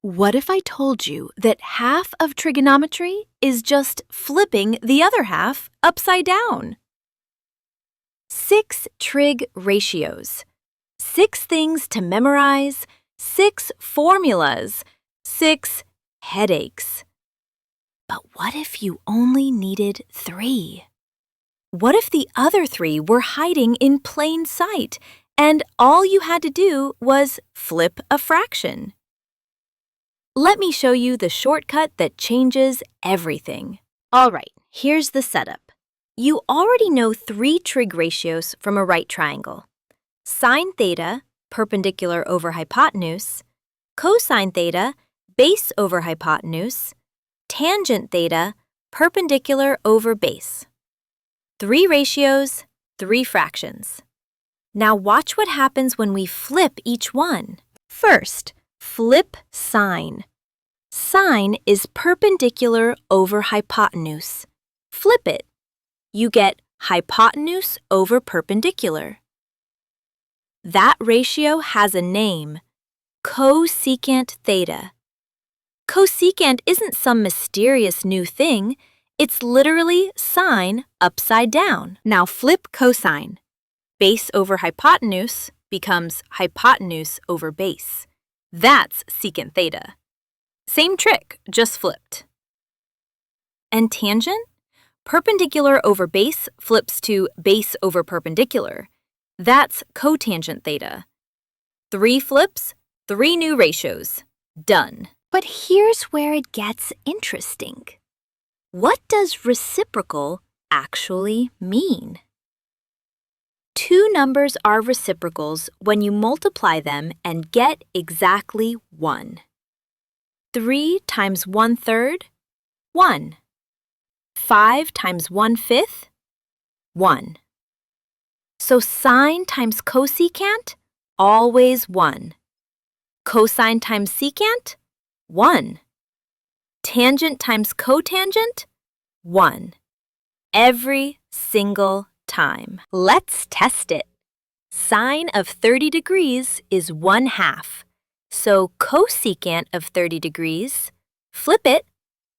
What if I told you that half of trigonometry is just flipping the other half upside down? 6 trig ratios, 6 things to memorize, 6 formulas, 6 headaches. But what if you only needed 3? What if the other 3 were hiding in plain sight and all you had to do was flip a fraction? Let me show you the shortcut that changes everything. All right, here's the setup. You already know 3 trig ratios from a right triangle. Sine theta, perpendicular over hypotenuse, cosine theta, base over hypotenuse, tangent theta, perpendicular over base. 3 ratios, 3 fractions. Now watch what happens when we flip each one. First, flip sine. Sine is perpendicular over hypotenuse. Flip it. You get hypotenuse over perpendicular. That ratio has a name, cosecant theta. Cosecant isn't some mysterious new thing. It's literally sine upside down. Now flip cosine. Base over hypotenuse becomes hypotenuse over base. That's secant theta. Same trick, just flipped. And tangent? Perpendicular over base flips to base over perpendicular. That's cotangent theta. 3 flips, 3 new ratios. Done. But here's where it gets interesting. What does reciprocal actually mean? 2 numbers are reciprocals when you multiply them and get exactly 1. 3 times 1/3, 1. 5 times 1/5, 1. So sine times cosecant, always 1. Cosine times secant, 1. Tangent times cotangent, 1. Every single time. Let's test it. Sine of 30 degrees is 1/2. So cosecant of 30 degrees, flip it,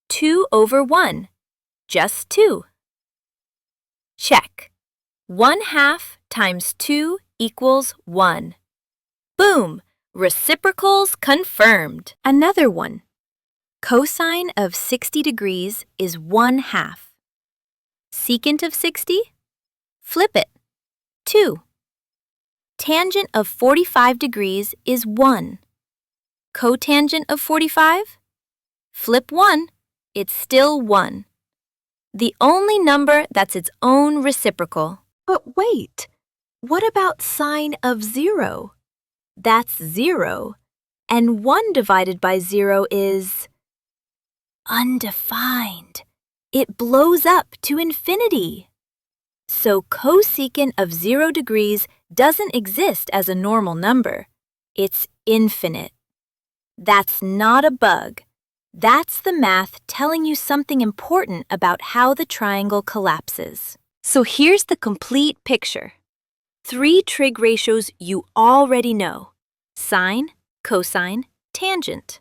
2 over 1, just 2. Check. 1/2 times 2 equals 1. Boom! Reciprocals confirmed. Another one. Cosine of 60 degrees is 1/2. Secant of 60? Flip it. 2. Tangent of 45 degrees is 1. Cotangent of 45? Flip 1. It's still 1. The only number that's its own reciprocal. But wait, what about sine of 0? That's 0. And 1 divided by 0 is undefined. It blows up to infinity. So cosecant of 0 degrees doesn't exist as a normal number. It's infinite. That's not a bug. That's the math telling you something important about how the triangle collapses. So here's the complete picture. 3 trig ratios you already know. Sine, cosine, tangent.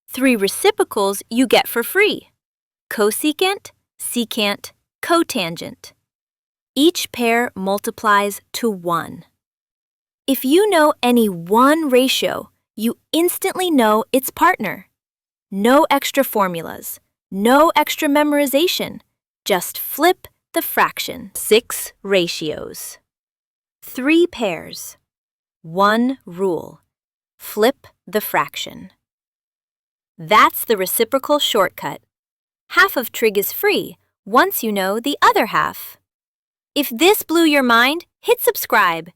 3 reciprocals you get for free. Cosecant, secant, cotangent. Each pair multiplies to 1. If you know any one ratio, you instantly know its partner. No extra formulas, no extra memorization. Just flip the fraction. 6 ratios. 3 pairs. 1 rule. Flip the fraction. That's the reciprocal shortcut. Half of trig is free once you know the other half. If this blew your mind, hit subscribe.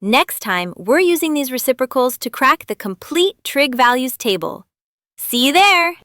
Next time, we're using these reciprocals to crack the complete trig values table. See you there!